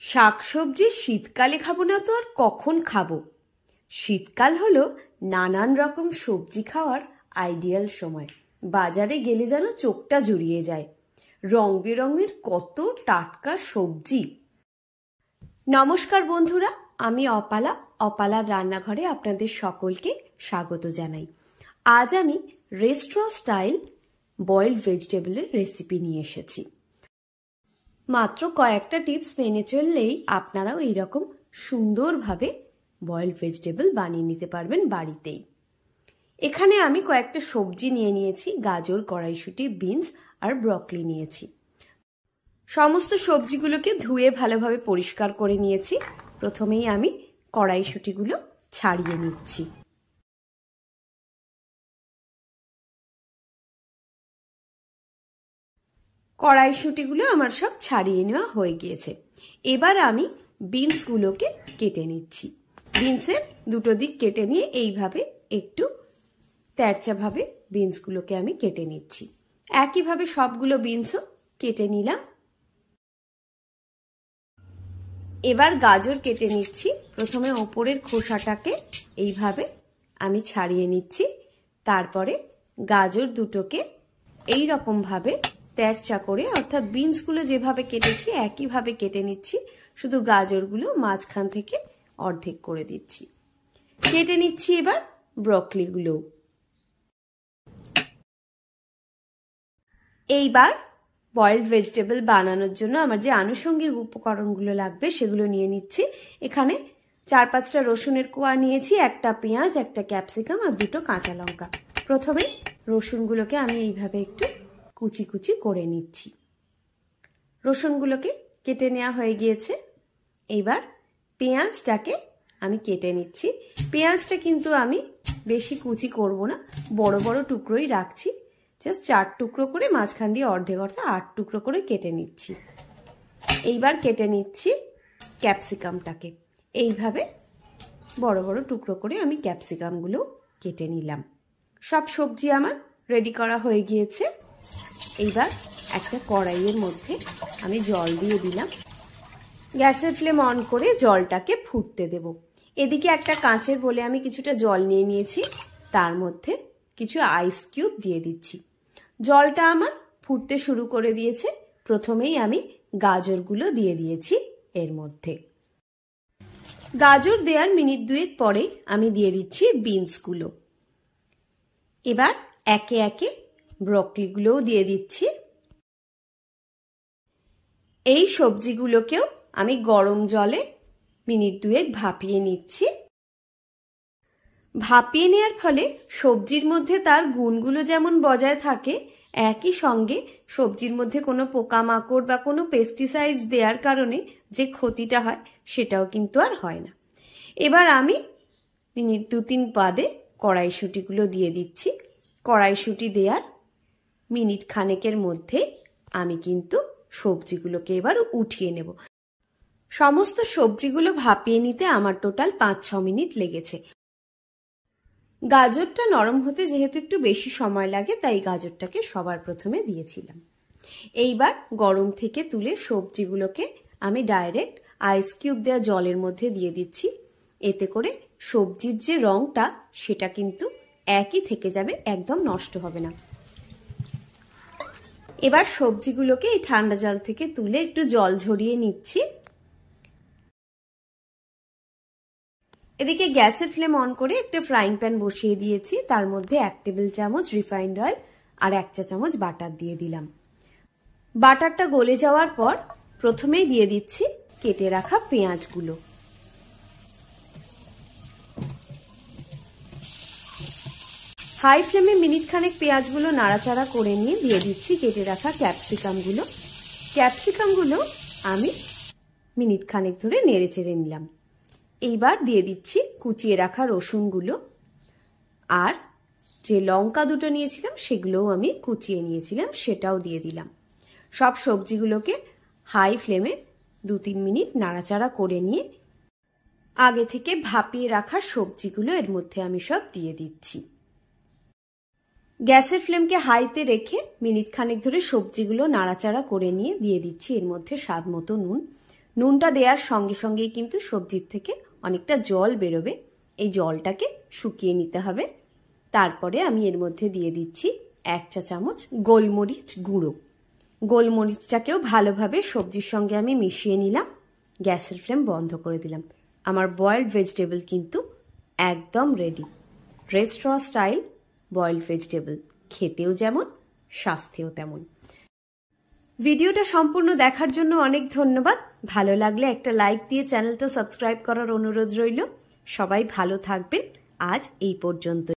শাকসবজি শীতকালে খাবো না তো আর কখন খাবো? শীতকাল হলো নানান রকম সবজি খাওয়ার আইডিয়াল সময়। বাজারে গেলে যেন চোখটা জুড়িয়ে যায়, রং বেরঙের কত টাটকা সবজি। নমস্কার বন্ধুরা, আমি অপালার রান্নাঘরে আপনাদের সকলকে স্বাগত জানাই। আজ আমি রেস্টুরেন্ট স্টাইল বয়েলড ভেজিটেবলের রেসিপি নিয়ে এসেছি। মাত্র কয়েকটা টিপস মেনে চললেই আপনারাও এইরকম সুন্দরভাবে বয়েলড ভেজিটেবল বানিয়ে নিতে পারবেন বাড়িতেই। এখানে আমি কয়েকটা সবজি নিয়ে নিয়েছি, গাজর, কড়াইশুঁটি, বিনস আর ব্রকলি নিয়েছি। সমস্ত সবজিগুলোকে ধুয়ে ভালোভাবে পরিষ্কার করে নিয়েছি। প্রথমেই আমি কড়াইশুঁটিগুলো ছাড়িয়ে নিচ্ছি। কড়াইশুঁটিগুলো আমার সব ছাড়িয়ে নেওয়া হয়ে গিয়েছে। এবার আমি বিনসগুলোকে কেটে নিচ্ছি। বিনসের দুটো দিক কেটে নিয়ে এইভাবে একটু তেরচাভাবে বিনসগুলোকে আমি কেটে নিচ্ছি। একইভাবে সবগুলো বিনসও কেটে নিলাম। এবার গাজর কেটে নিচ্ছি। প্রথমে ওপরের খোসাটাকে এইভাবে আমি ছাড়িয়ে নিচ্ছি। তারপরে গাজর দুটোকে এই রকম ভাবে তেরচা করে, অর্থাৎ বিনসগুলো যেভাবে কেটেছি একইভাবে কেটে নিচ্ছি, শুধু গাজরগুলো মাঝখান থেকে অর্ধেক করে দিচ্ছি। কেটে নিচ্ছি এবার ব্রকলিগুলো। এইবার বয়েলড ভেজিটেবল বানানোর জন্য আমার যে আনুষঙ্গিক উপকরণগুলো লাগবে সেগুলো নিয়ে নিচ্ছি। এখানে 4-5টা রসুনের কোয়া নিয়েছি, একটা পেঁয়াজ, একটা ক্যাপসিকাম আর দুটো কাঁচা লঙ্কা। প্রথমে রসুনগুলোকে আমি এইভাবে একটু কুচি কুচি করে নিচ্ছি। রসুনগুলোকে কেটে নেওয়া হয়ে গিয়েছে। এইবার পেঁয়াজটাকে আমি কেটে নিচ্ছি। পেঁয়াজটা কিন্তু আমি বেশি কুচি করব না, বড় বড় টুকরোই রাখছি। জাস্ট 4 টুকরো করে, মাঝখান দিয়ে অর্ধেক অর্থাৎ 8 টুকরো করে কেটে নিচ্ছি। এইবার কেটে নিচ্ছি ক্যাপসিকামটাকে। এইভাবে বড় বড় টুকরো করে আমি ক্যাপসিকামগুলো কেটে নিলাম। সব সবজি আমার রেডি করা হয়ে গিয়েছে। এইবার একটা কড়াইয়ের মধ্যে আমি জল দিয়ে দিলাম। গ্যাসের ফ্লেম অন করে জলটাকে ফুটতে দেব। এদিকে একটা কাঁচের বলে আমি কিছুটা জল নিয়ে নিয়েছি, তার মধ্যে কিছু আইস কিউব দিয়ে দিচ্ছি। জলটা আমার ফুটতে শুরু করে দিয়েছে। প্রথমেই আমি গাজরগুলো দিয়ে দিয়েছি এর মধ্যে। গাজর দেওয়ার মিনিট 2 পরে আমি দিয়ে দিচ্ছি বিনসগুলো। এবার একে একে ব্রকলিগুলোও দিয়ে দিচ্ছি। এই সবজিগুলোকেও আমি গরম জলে মিনিট 2 ভাপিয়ে নিচ্ছি। ভাপিয়ে নেওয়ার ফলে সবজির মধ্যে তার গুণগুলো যেমন বজায় থাকে, একই সঙ্গে সবজির মধ্যে কোনো পোকামাকড় বা কোনো পেস্টিসাইডস দেওয়ার কারণে যে ক্ষতিটা হয় সেটাও কিন্তু আর হয় না। এবার আমি মিনিট 2-3 বাদে কড়াইশুঁটিগুলো দিয়ে দিচ্ছি। কড়াইশুঁটি দেওয়ার মিনিট খানেকের মধ্যে আমি কিন্তু সবজিগুলোকে এবার উঠিয়ে নেব। সমস্ত সবজিগুলো ভাপিয়ে নিতে আমার টোটাল 5-6 মিনিট লেগেছে। গাজরটা নরম হতে যেহেতু একটু বেশি সময় লাগে, তাই গাজরটাকে সবার প্রথমে দিয়েছিলাম। এইবার গরম থেকে তুলে সবজিগুলোকে আমি ডাইরেক্ট আইস কিউব দেওয়া জলের মধ্যে দিয়ে দিচ্ছি। এতে করে সবজির যে রংটা সেটা কিন্তু একই থেকে যাবে, একদম নষ্ট হবে না। এবার সবজিগুলোকে এই ঠান্ডা জল থেকে তুলে একটু জল ঝরিয়ে নিচ্ছি। এদিকে গ্যাসের ফ্লেম অন করে একটা ফ্রাইং প্যান বসিয়ে দিয়েছি। তার মধ্যে 1 টেবিল চামচ রিফাইন্ড অয়েল আর 1 চা চামচ বাটার দিয়ে দিলাম। বাটারটা গলে যাওয়ার পর প্রথমেই দিয়ে দিচ্ছি কেটে রাখা পেঁয়াজগুলো। হাই ফ্লেমে মিনিট খানেক পেঁয়াজগুলো নাড়াচাড়া করে নিয়ে দিয়ে দিচ্ছি কেটে রাখা ক্যাপসিকামগুলো। ক্যাপসিকামগুলো আমি মিনিট খানেক ধরে নেড়ে চেড়ে নিলাম। এইবার দিয়ে দিচ্ছি কুচিয়ে রাখা রসুনগুলো, আর যে লঙ্কা দুটো নিয়েছিলাম সেগুলোও আমি কুচিয়ে নিয়েছিলাম, সেটাও দিয়ে দিলাম। সব সবজিগুলোকে হাই ফ্লেমে 2-3 মিনিট নাড়াচাড়া করে নিয়ে আগে থেকে ভাপিয়ে রাখা সবজিগুলো এর মধ্যে আমি সব দিয়ে দিচ্ছি। গ্যাসের ফ্লেমকে হাইতে রেখে মিনিট খানেক ধরে সবজিগুলো নাড়াচাড়া করে নিয়ে দিয়ে দিচ্ছি এর মধ্যে স্বাদ মতো নুন। নুনটা দেওয়ার সঙ্গে সঙ্গেই কিন্তু সবজির থেকে অনেকটা জল বেরোবে, এই জলটাকে শুকিয়ে নিতে হবে। তারপরে আমি এর মধ্যে দিয়ে দিচ্ছি 1 চা চামচ গোলমরিচ গুঁড়ো। গোলমরিচটাকেও ভালোভাবে সবজির সঙ্গে আমি মিশিয়ে নিলাম, গ্যাসের ফ্লেম বন্ধ করে দিলাম। আমার বয়েলড ভেজিটেবল কিন্তু একদম ready. Restaurant style boiled vegetable, খেতেও যেমন স্বাস্থ্যেও তেমন। ভিডিওটা সম্পূর্ণ দেখার জন্য অনেক ধন্যবাদ। ভালো লাগলে একটা লাইক দিয়ে চ্যানেলটা সাবস্ক্রাইব করার অনুরোধ রইল। সবাই ভালো থাকবেন। আজ এই পর্যন্ত।